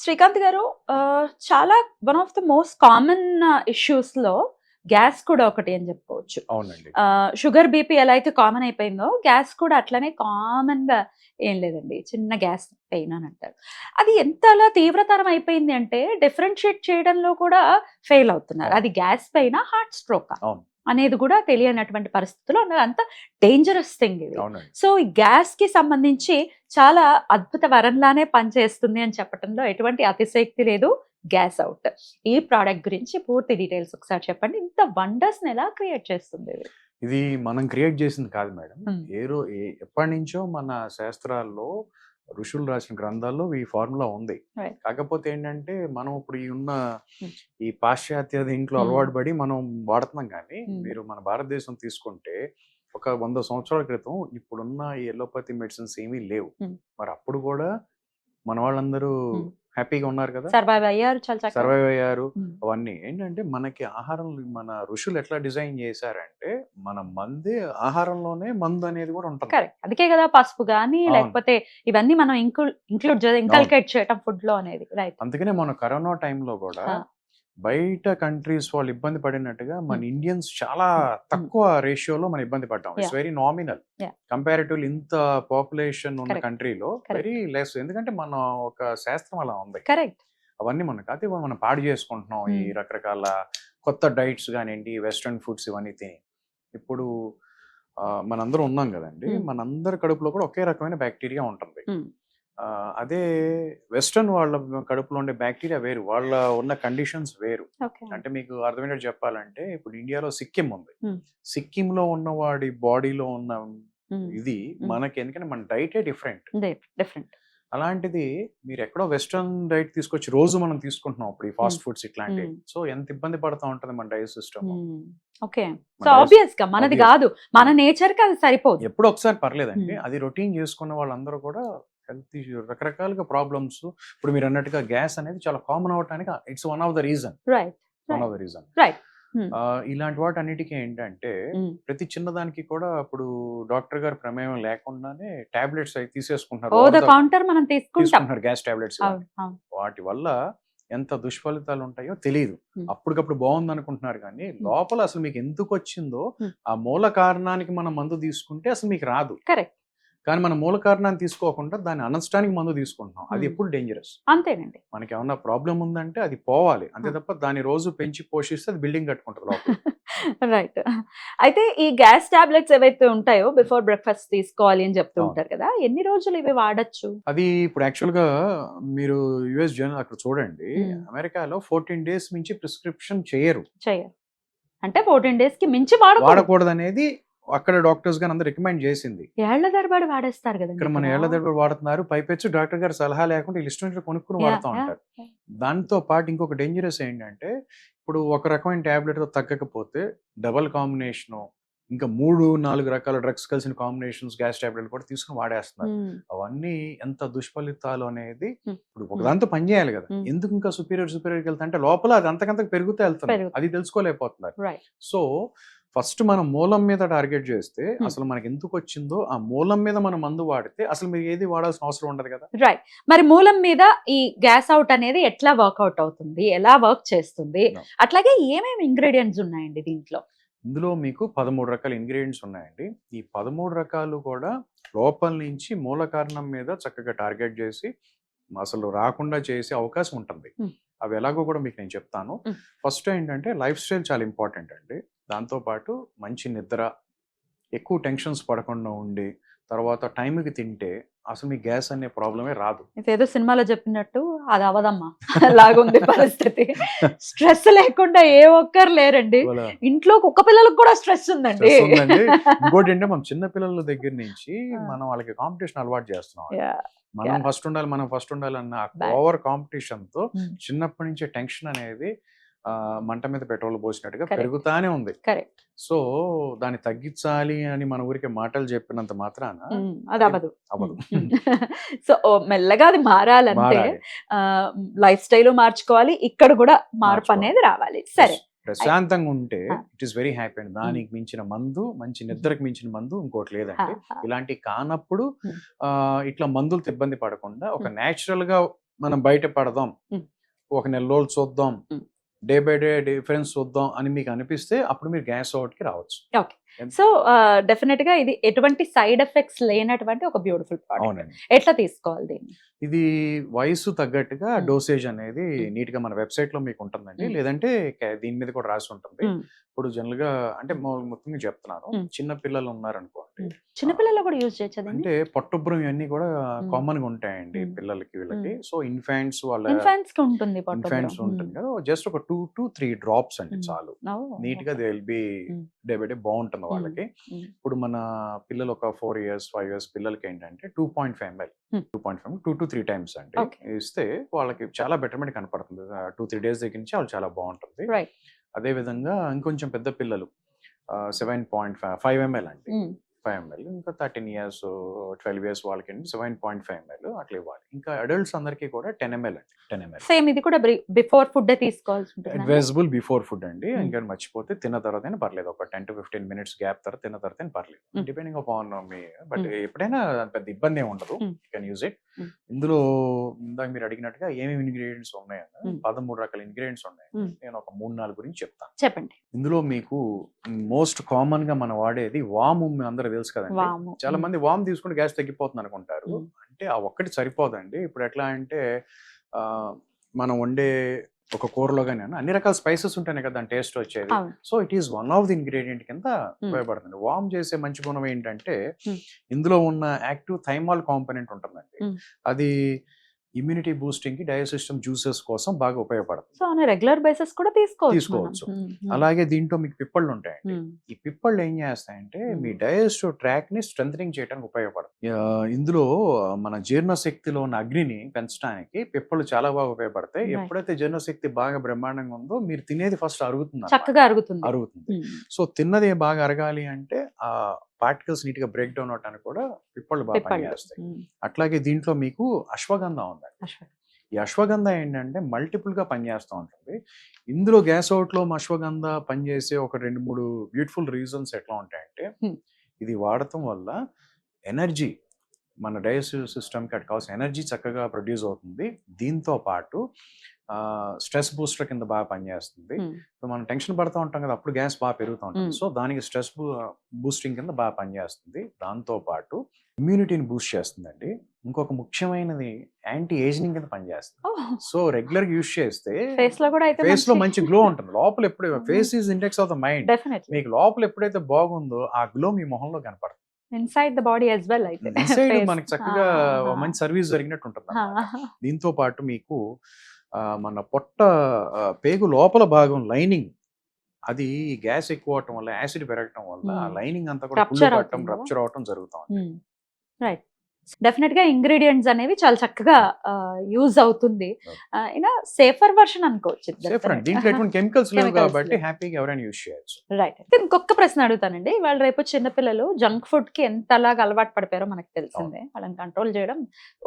శ్రీకాంత్ గారు, చాలా one of the most common ఇష్యూస్‌లో gas కూడా ఒకటి అని చెప్పుకోవచ్చు. అవునండి. షుగర్, బీపీ ఎలా అయితే కామన్ అయిపోయిందో గ్యాస్ కూడా అట్లనే కామన్‌గా ఏం లేదండి. చిన్న గ్యాస్ పెయిన్ అని అంటారు. అది ఎంతలా తీవ్రతరం అయిపోయింది అంటే డిఫరెన్షియేట్ చేయడంలో కూడా ఫెయిల్ అవుతున్నారు. అవును. అది గ్యాస్ పెయినా? హార్ట్ స్ట్రోకా? అవును. అనేది కూడా తెలియనటువంటి పరిస్థితిలో ఉన్నది. అంత డేంజరస్ థింగ్ ఇది. అవునండి. సో, ఈ గ్యాస్‌కి సంబంధించి చాలా అద్భుత వరంలానే పనిచేస్తుంది అని చెప్పటంలో ఎటువంటి అతిశయోక్తి లేదు. Gas out. ఈ ప్రొడక్ట్ గురించి పూర్తి డీటెయిల్స్ ఒకసారి చెప్పండి. ఇంత వండర్స్‌ని ఎలా క్రియేట్ చేస్తుంది ఇది? ఇది మనం క్రియేట్ చేసింది కాదు మేడం. హ్మ్. ఎప్పటినుంచో మన శాస్త్రాల్లో ఋషులు రాసిన గ్రంథాల్లో ఈ ఫార్ములా ఉంది. రైట్. కాకపోతే ఏంటంటే మనం ఇప్పుడు హ్మ్. ఈ పాశ్చాత్య దీంట్లో హ్మ్. అలవాటు పడి మనం వాడుతున్నాం గానీ, హ్మ్. మీరు మన భారతదేశం తీసుకుంటే ఒక 100 సంవత్సరాల క్రితం ఇప్పుడున్న ఈ ఎలోపతి మెడిసిన్స్ ఏమీ లేవు. హ్మ్. మరి అప్పుడు కూడా మన వాళ్ళందరూ హ్మ్. హ్యాపీగా ఉన్నారు కదా! సర్వైవ్ అయ్యారు చాలా చక్కగా. సర్వైవ్ అయ్యారు. హ్మ్. అవన్నీ ఏంటంటే మనకి ఆహారం మన ఋషులు ఎట్లా డిజైన్ చేశారంటే మన ఆహారంలోనే మందు అనేది కూడా ఉంటుంది. కరెక్ట్. అందుకే కదా పసుపు గాని, అవును. లేకపోతే ఇవన్నీ మనం ఇంక్లూడ్ అవును. ఇంకల్కేట్ చేయటం ఫుడ్‌లో అనేది. రైట్. అందుకనే మన కరోనా టైంలో కూడా ఆ! బయట కంట్రీస్ వాళ్ళు ఇబ్బంది పడినట్టుగా మన హ్మ్. ఇండియన్స్ చాలా హ్మ్. హ్మ్. తక్కువ రేషియోలో మనం ఇబ్బంది పడ్డాం. It's yeah! Very nominal. Yeah! Comparatively ఇంత పాపులేషన్ ఉన్న కరెక్ట్. కంట్రీలో వెరీ కరెక్ట్. లెస్. ఎందుకంటే మన ఒక శాస్త్రం అలా ఉంది. కరెక్ట్. అవన్నీ మనకు కాతే మనం పాడు చేసుకుంటున్నాం. ఈ హ్మ్. రకరకాల కొత్త డైట్స్ గానియండి, వెస్టర్న్ ఫుడ్స్ ఇవన్నీ తిని. ఇప్పుడు మనందరం ఉన్నాం గదండీ! హ్మ్. మనందరి కడుపులో కూడా ఒకే రకమైన బాక్టీరియా ఉంటుంది. హ్మ్. అదే వెస్టర్న్ వాళ్ళ కడుపులో ఉండే బాక్టీరియా వేరు. వాళ్ళ ఉన్న కండిషన్స్ వేరు. ఓకే. అంటే మీకు అర్థమయ్యేటట్టు చెప్పాలంటే ఇప్పుడు ఇండియాలో సిక్కిం ఉంది. హ్మ్. సిక్కింలో ఉన్నవాడి బాడీలో ఉన్న హ్మ్. ఇది హ్మ్. మనకి ఎందుకంటే మన డైటే డిఫరెంట్. డిఫరెంట్. అలాంటిది మీరెక్కడో వెస్టర్న్ డైట్ తీసుకొచ్చి రోజు మనం తీసుకుంటున్నాం. ఇప్పుడు ఈ హ్మ్. ఫాస్ట్ ఫుడ్స్ ఇట్లాంటివి. హ్మ్. సో, ఎంత ఇబ్బంది పడతా ఉంటది మన డైజెస్ట్ సిస్టమ్. హ్మ్. ఓకే. మన సో, డైజెస్ట్ ఆబ్వియస్‌గా మనది ఆబ్వియస్. గాదు. మన ఆ! నేచర్‌కి అది సరిపోదు. ఎప్పుడో ఒకసారి పర్లేదండి. హ్మ్. అది రొటీన్ చేసుకున్న వాళ్ళందరూ కూడా హెల్త్ ఇష్యూ రకరకాలుగా ప్రాబ్లమ్స్ ఇప్పుడు మీరన్నట్టుగా గ్యాస్ అనేది చాలా కామన్ అవ్వటానికి it's one of the reason. Right. One right. Of the reason. Right. హ్మ్. ఇలాంటి వాటన్నిటికి ఏంటంటే హ్మ్. ప్రతి చిన్నదానికి కూడా ఇప్పుడు డాక్టర్ గారి ప్రమేయం లేకుండానే టాబ్లెట్స్ అయి తీసేసుకుంటున్నారు. Over over the the counter మనం తీసుకుంటాం. తీసుకుంటున్నారు గ్యాస్ టాబ్లెట్స్ ఇవన్నీ. అవును. అవును. వాటి వల్ల ఎంత దుష్ఫలితాలు ఉంటాయో తెలీదు. హ్మ్. అప్పటికప్పుడు బావుందనుకుంటున్నారు గానీ, హ్మ్. లోపల అసలు మీకు ఎందుకొచ్చిందో హ్మ్. ఆ మూల కారణానికి మనం మందు తీసుకుంటే అసలు మీకు రాదు. కరెక్ట్. కానీ మనం మూల కారణాన్ని తీసుకోకుండా దాన్ని అనస్తానికి మందు తీసుకుంటున్నాం. అది హ్మ్. ఎప్పుడు డేంజరస్. అంతేనండి. మనకేమన్నా ప్రాబ్లమ్ ఉందంటే అది పోవాలి. అంతే ఆ! తప్ప దాన్ని రోజు పెంచి పోషిస్తే అది బిల్డింగ్ కట్టుకుంటది లోపల. రైట్. అయితే ఈ గ్యాస్ టాబ్లెట్స్ ఏవైతే ఉంటాయో బిఫోర్ బ్రేక్‌ఫాస్ట్ తీసుకోవాలి అని చెప్తూ అవును. ఉంటారు కదా! ఎన్ని రోజులు ఇవి వాడొచ్చు? అది ఇప్పుడు యాక్చువల్‌గా మీరు యూఎస్ అక్కడ చూడండి. హ్మ్. అమెరికాలో 14 డేస్ మించి ప్రిస్క్రిప్షన్ చేయరు. చెయ్యరు. అంటే 14 డేస్‌కి మించి వాడకూడదు. వాడకూడదనేది అక్కడ డాక్టర్స్ గాని అందరూ రికమెండ్ చేసింది. ఏళ్ల తరబడి వాడేస్తారు గదండీ ఇక్కడ మన ఇక్కడ. ఏళ్ల తరబడి వాడుతున్నారు. పైపెచ్చు డాక్టర్ గారి సలహా లేకుండా ఈళ్ళు ఇష్టం వచ్చినట్టు కొనుక్కొని యాహ్! వాడుతా యాహ్! ఉంటారు. యాహ్! దాంతో పాటు ఇంకొక డేంజరస్ ఏంటంటే, ఇప్పుడు ఒక రకమైన టాబ్లెట్‌తో తగ్గకపోతే డబుల్ కాంబినేషను, ఇంకా 3, 4 రకాల డ్రగ్స్ కలిసిన కాంబినేషన్స్ గ్యాస్ టాబ్లెట్‌లు కూడా తీసుకొని వాడేస్తున్నారు. హ్మ్. అవన్నీ ఎంత దుష్ఫలితాలు అనేది హ్మ్. ఇప్పుడు హ్మ్. ఒకదాంతో పని చేయాలి గదా! హ్మ్. ఎందుకు ఇంకా సుపీరియర్‌కి వెళ్తా అంటే లోపల అది అంతకంతకు పెరుగుతూ ఎళ్తుంది. పెరుగు అది తెలుసుకోలేకపోతున్నారు. రైట్. సో, ఫస్ట్ మనం మూలం మీద టార్గెట్ చేస్తే హ్మ్. అసలు మనకెందుకొచ్చిందో ఆ మూలం మీద మనం మందు వాడితే అసలు మీరు ఏది వాడాల్సిన అవసరం ఉండదు గదా! రైట్. మరి మూలం మీద ఈ గ్యాస్ ఔట్ అనేది ఎట్లా వర్కౌట్ అవుతుంది? ఎలా వర్క్ చేస్తుంది? నో. అట్లాగే ఏమేమి ఇంగ్రీడియెంట్స్ ఉన్నాయండి దీంట్లో? ఇందులో మీకు 13 రకాల ఇంగ్రీడియెంట్స్ ఉన్నాయండి. ఈ 13 రకాలు కూడా లోపల నుంచి మూల కారణం మీద చక్కగా టార్గెట్ చేసి అసలు రాకుండా చేసే అవకాశం ఉంటుంది. హ్మ్. అవి ఎలాగో కూడా మీకు నేను చెప్తాను. హ్మ్. ఫస్ట్ ఏంటంటే లైఫ్ స్టైల్ చాలా ఇంపార్టెంట్ అండి. దాంతో పాటు మంచి నిద్ర, ఎక్కువ టెన్షన్స్ పడకుండా ఉండి, తర్వాత టైంకి తింటే అసలు మీకు గ్యాస్ అనే ప్రాబ్లమే రాదు. ఇదేదో సినిమాలో చెప్పినట్టు అది అవ్వదమ్మా లాగుంది పరిస్థితి. స్ట్రెస్ లేకుండా ఏ ఒక్కరు లేరండి. ఇవాళ ఇంట్లో కుక్క పిల్లలకి కూడా స్ట్రెస్ ఉందండి. స్ట్రెస్ ఉందండి. ఇంకోటేంటే మనం చిన్న పిల్లల దగ్గర నుంచి ఆ! మనం వాళ్ళకి కాంపిటీషన్ అలవాటు చేస్తున్నామండి. యాహ్! మనం యాహ్! ఫస్ట్ ఉండాలి, మనం ఫస్ట్ ఉండాలన్న ఆ బ్యాడ్. ఓవర్ కాంపిటీషన్‌తో హ్మ్. చిన్నప్పటి నుంచే టెన్షన్ అనేది మంట మీద పెట్రోల్ పోసినట్టుగా కరెక్ట్. పెరుగుతానే ఉంది. కరెక్ట్. సో, దాన్ని తగ్గించాలి అని మన ఊరికే మాటలు చెప్పినంత మాత్రాన హ్మ్. అది అదవ్వదు. హ్మ్. అవ్వదు. హ్మ్. సో, మెల్లగా అది మారాలంతే. మారాలి. ఆహ్, లైఫ్ స్టైలు మార్చుకోవాలి. ఇక్కడ కూడా మార్చుకోవాలి. మార్పనేది రావాలి. సరే. అయి ప్రశాంతంగా ఉంటే ఆ! ఇట్ ఈస్ వెరీ హ్యాపీ అండి. హ్మ్. దానికి మించిన మందు, మంచి హుహు. నిద్రకు మించిన మందు ఇంకోటి ఆ! లేదండి. ఆ! ఇలాంటివి కానప్పుడు హ్మ్. ఇట్లా మందులతో ఇబ్బంది పడకుండా ఒక హ్మ్. నేచురల్‌గా మనం బయట పడదాం, Hmm. ఒక నెల రోజులు చూద్దాం, Hmm. Day by day difference చూద్దాం అని మీకు అనిపిస్తే అప్పుడు మీరు గ్యాస్ అవుట్కి రావచ్చు. ఓకే. సో డెఫినెట్ గా ఇది ఎటువంటి సైడ్ ఎఫెక్ట్స్ లేనటువంటి ఒక బ్యూటిఫుల్ ప్రోడక్ట్. అవునండి. ఎట్లా తీసుకోవాలి దీన్ని? ఇది వయసు తగ్గట్టుగా Hmm. డోసేజ్ అనేది Hmm. నీట్ గా మన వెబ్సైట్ లో మీకు ఉంటుందండి. Hmm. లేదంటే దీని మీద కూడా రాసి ఉంటుంది. Hmm. ఇప్పుడు జనరల్ గా అంటే మొత్తంగా చెప్తున్నాను, Hmm. చిన్న పిల్లలు ఉన్నారనుకోండి, చిన్నపిల్లలు కూడా యూజ్ చేయొచ్చు దీన్ని? అంటే పొట్టుబ్రం ఇవన్నీ కూడా Hmm. కామన్ గా ఉంటాయండి Hmm. పిల్లలకి వీళ్ళకి. Hmm. సో ఇన్ఫాంట్స్ వాళ్ళ ఇన్ఫాంట్స్ కి ఉంటుంది ఇన్ఫాంట్స్ ఉంటుంది కదా, జస్ట్ ఒక 2 to 3 డ్రాప్స్ అండి చాలు. నీట్ గా they will be Hmm. Day by day బాగుంటుంది వాళ్ళకి. Hmm. ఇప్పుడు మన పిల్లలు ఒక 4 years 5 years పిల్లలకి ఏంటంటే 2.5 ml Hmm. 2.5 2 to 3 times అండి Okay. ఇస్తే వాళ్ళకి చాలా బెటర్మెంట్ కనపడుతుంది. 2-3 days దగ్గర నుంచి వాళ్ళు చాలా బాగుంటుంది. రైట్. అదే విధంగా ఇంకొంచెం పెద్ద పిల్లలు 7.5 ml అండి, 5 ml. ఇంకా 13 years 12 years వాళ్ళకి 7.5 ml అట్లా ఇవ్వాలి. ఇంకా అడల్ట్స్ అందరికీ కూడా 10 ml అండి, 10 ml సేమ్ ఇది కూడా బిఫోర్ ఫుడ్ తీసుకోవాల్సి ఉంటుంది. అడ్వైజబుల్ బిఫోర్ ఫుడ్ అండి. Hmm. ఇంకా మర్చిపోతే తిన్న తర్వాత అయినా పర్లేదు, ఒక 10 to 15 minutes గ్యాప్ తర్వాత తిన్న తర్వాత అయినా పర్లేదు, Hmm. Depending upon me. But Hmm. ఎప్పుడైనా పెద్ద ఇబ్బంది ఏమి ఉండదు, Hmm. Can use it. Hmm. ఇందులో ఇందాక మీరు అడిగినట్టుగా ఏమేమి ఇంగ్రీడియంట్స్ ఉన్నాయన్న, Hmm. 13 రకాల ఇంగ్రీడియంట్స్ ఉన్నాయి. Hmm. నేను ఒక 3-4 గురించి చెప్తాను. చెప్పండి. ఇందులో మీకు మోస్ట్ కామన్ గా మనం వాడేది వాము. మీ అందరూ తెలుసు కదండి. వాము. చాలా మంది వాము తీసుకుంటే గ్యాస్ తగ్గిపోతుంది అనుకుంటారు. Hmm. అంటే ఆ ఒక్కటి సరిపోదండి. ఇప్పుడు ఎట్లా అంటే మనం వండే ఒక కూరలో కానీ అన్ని రకాల స్పైసెస్ ఉంటేనే కదా దాని టేస్ట్ వచ్చేది. అవును. So it is one of the ingredient కింద ఉపయోగపడుతుంది. వామ్ చేసే మంచి గుణం ఏంటంటే Hmm. ఇందులో ఉన్న యాక్టివ్ థైమాల్ కాంపోనెంట్ ఉంటుందండి. Hmm. అది ఇమ్యూనిటీ బూస్టింగ్ కి, డైజెస్టివ్ జ్యూసెస్ కోసం బాగా ఉపయోగపడుతుంది. సో ఆన్ రెగ్యులర్ బేసిస్ కూడా తీసుకోవచ్చు. అలాగే దీంట్లో మీకు పిప్పళ్ళు ఉంటాయండి. ఈ పిప్పళ్ళు ఏం చేస్తాయంటే మీ డైజెస్టివ్ ట్రాక్ ని స్ట్రెంథనింగ్ చేయడానికి ఉపయోగపడుతుంది. ఇందులో మన జీర్ణశక్తిలో ఉన్న అగ్నిని పెంచడానికి పిప్పళ్ళు చాలా బాగా ఉపయోగపడతాయి. Right. ఎప్పుడైతే జీర్ణశక్తి బాగా బ్రహ్మాండంగా ఉందో మీరు తినేది ఫస్ట్ అరుగుతుంది చక్కగా అరుగుతుంది. అరుగుతుంది. సో తిన్నది బాగా అరగాలి అంటే ఆ పార్టికల్స్ నీట్ గా బ్రేక్ డౌన్ అవడానికి కూడా పిప్పళ్ళు బాగా పనిచేస్తాయి. అట్లాగే దీంట్లో మీకు అశ్వగంధ ఉందండి. ఈ అశ్వగంధ ఏంటంటే మల్టిపుల్ గా పనిచేస్తూ ఉంటుంది. ఇందులో గ్యాస్ అవుట్ లో అశ్వగంధ పనిచేసే ఒక 2-3 బ్యూటిఫుల్ రీజన్స్ ఎట్లా ఉంటాయంటే, ఇది వాడటం వల్ల ఎనర్జీ, మన డైజెస్టివ్ సిస్టమ్కి అటు కావాల్సిన ఎనర్జీ చక్కగా ప్రొడ్యూస్ అవుతుంది. దీంతో పాటు స్ట్రెస్ బూస్టర్ కింద బాగా పనిచేస్తుంది. మనం టెన్షన్ పడుతూ ఉంటాం కదా, అప్పుడు గ్యాస్ బాగా పెరుగుతూ ఉంటుంది. సో దానికి స్ట్రెస్ బూస్టింగ్ కింద బాగా పనిచేస్తుంది. దాంతో పాటు ఇమ్యూనిటీని బూస్ట్ చేస్తుందండి. ఇంకొక ముఖ్యమైనది యాంటీ ఏజింగ్ కింద పనిచేస్తుంది. సో రెగ్యులర్ యూజ్ చేస్తే ఫేస్ లో మంచి గ్లో ఉంటుంది. లోపల ఎప్పుడు face is index of the mind. మీకు లోపల ఎప్పుడైతే బాగుందో ఆ గ్లో మీ మొహంలో కనపడుతుంది. Inside the body as well అయితే ఇన్సైడ్ మనకి చక్కగా మంచి సర్వీస్ జరిగినట్టు ఉంటుంది. దీంతో పాటు మీకు మన పొట్ట పేగు లోపల భాగం లైనింగ్, అది గ్యాస్ ఎక్కువ అవటం వల్ల, యాసిడ్ పెరగటం వల్ల ఆ లైనింగ్ అంతా కూడా రప్చర్ అవటం జరుగుతుంది. రైట్. డెఫినెట్ గా ఇంగ్రీడియంట్స్ అనేవి చాలా చక్కగా యూజ్ అవుతుంది. ఇలా సేఫర్ వర్షన్ అనుకోవచ్చు. సేఫర్ అండి, దీంట్లో ఎటువంటి కెమికల్స్ లేవు కాబట్టి హ్యాపీగా ఎవరైనా యూజ్ చేయొచ్చు. రైట్. ఇంకొక ప్రశ్న అడుగుతానండి. ఇవాళ రేపు చిన్నపిల్లలు జంక్ ఫుడ్ కి ఎంతలాగా అలవాటు పడిపోయారో మనకు తెలిసిందే. వాళ్ళని కంట్రోల్ చేయడం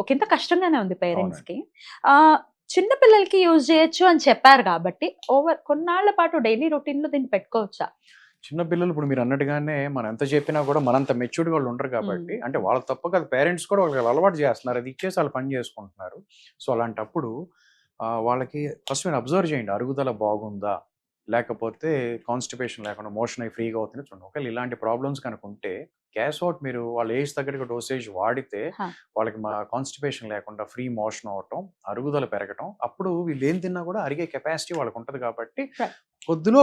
ఒకంత కష్టంగానే ఉంది పేరెంట్స్ కి. చిన్న పిల్లలకి యూజ్ చేయొచ్చు అని చెప్పారు కాబట్టి కొన్నాళ్ల పాటు డైలీ రొటీన్ లో దీన్ని పెట్టుకోవచ్చా? చిన్న పిల్లలు ఇప్పుడు మీరు అన్నట్టుగానే మనం ఎంత చెప్పినా కూడా మనంత మెచ్యూర్డ్ వాళ్ళు ఉండరు కాబట్టి, అంటే వాళ్ళ తప్ప కదా, పేరెంట్స్ కూడా వాళ్ళకి అలవాటు చేస్తున్నారు, అది ఇచ్చేసి వాళ్ళు పని చేసుకుంటున్నారు. సో అలాంటప్పుడు వాళ్ళకి ఫస్ట్ మీరు అబ్జర్వ్ చేయండి, అరుగుదల బాగుందా, లేకపోతే కాన్స్టిపేషన్ లేకుండా మోషన్ అయి ఫ్రీగా అవుతుంది చూడండి. ఒకవేళ ఇలాంటి ప్రాబ్లమ్స్ కనుక ఉంటే గ్యాస్ అవుట్ మీరు వాళ్ళ ఏజ్ తగ్గట్టుగా డోసేజ్ వాడితే వాళ్ళకి కాన్స్టిపేషన్ లేకుండా ఫ్రీ మోషన్ అవటం, అరుగుదల పెరగటం, అప్పుడు వీళ్ళు ఏం తిన్నా కూడా అరిగే కెపాసిటీ వాళ్ళకి ఉంటుంది కాబట్టి కొద్దిలో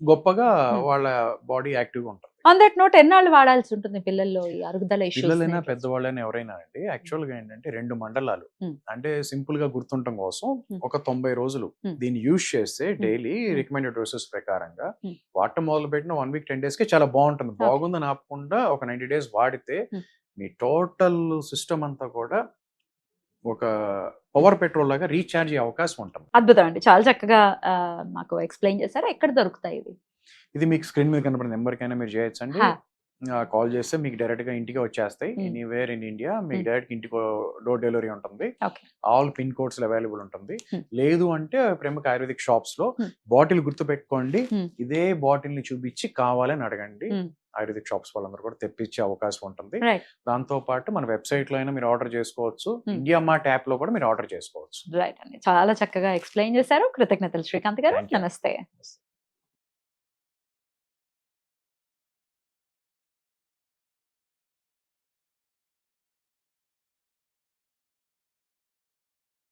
గొప్పగా వాళ్ళ బాడీ యాక్టివ్గా ఉంటుంది. ఆన్ దట్ నోట్ ఎన్నాళ్ళు వాడాల్సి ఉంటుంది పిల్లల్లో ఈ అరుగుదల ఇష్యూస్? పిల్లలైనా పెద్దవాళ్ళైనా ఎవరైనా అండి, యాక్చువల్గా ఏంటంటే 2 మండలాలు అంటే సింపుల్ గా గుర్తుండటం కోసం ఒక 90 రోజులు దీన్ని యూజ్ చేస్తే డైలీ రికమెండెడ్ డోసెస్ ప్రకారంగా వాడటం మొదలు పెట్టిన 1 week 10 days కి చాలా బాగుంటుంది. బాగుందని ఆపకుండా ఒక 90 days వాడితే మీ టోటల్ సిస్టమ్ అంతా కూడా ఒక పవర్ పెట్రోల్ లాగా రీఛార్జ్ అయ్యే అవకాశం ఉంటుంది. అద్భుతం అండి, చాలా చక్కగా మాకు ఎక్స్ప్లెయిన్ చేశారు. ఎక్కడ దొరుకుతాయి ఇవి? ఇది మీకు స్క్రీన్ మీద కనబడిన నెంబర్కైనా మీరు చేయొచ్చండి. కాల్ చేస్తే మీకు డైరెక్ట్ గా ఇంటికి వచ్చేస్తాయి. ఎనీవేర్ ఇన్ ఇండియా మీకు డైరెక్ట్ ఇంటికి డోర్ డెలివరీ ఉంటుంది. Okay. All pin codes available ఉంటుంది. Hmm. లేదు అంటే ప్రముఖ ఆయుర్వేదిక్ షాప్స్ లో బాటిల్ గుర్తు పెట్టుకోండి, Hmm. ఇదే బాటిల్ ని చూపించి కావాలని అడగండి. Hmm. ఆయుర్వేదిక్ షాప్స్ వాళ్ళందరూ కూడా తెప్పించే అవకాశం ఉంటుంది. రైట్. దాంతో పాటు మన వెబ్సైట్ లో అయినా మీరు ఆర్డర్ చేసుకోవచ్చు, Hmm. ఇండియా మార్ట్ యాప్ లో కూడా మీరు ఆర్డర్ చేసుకోవచ్చు. రైట్ అండి, చాలా చక్కగా ఎక్స్ప్లెయిన్ చేశారు. కృతజ్ఞతలు శ్రీకాంత్ గారు. Thank you. నమస్తే.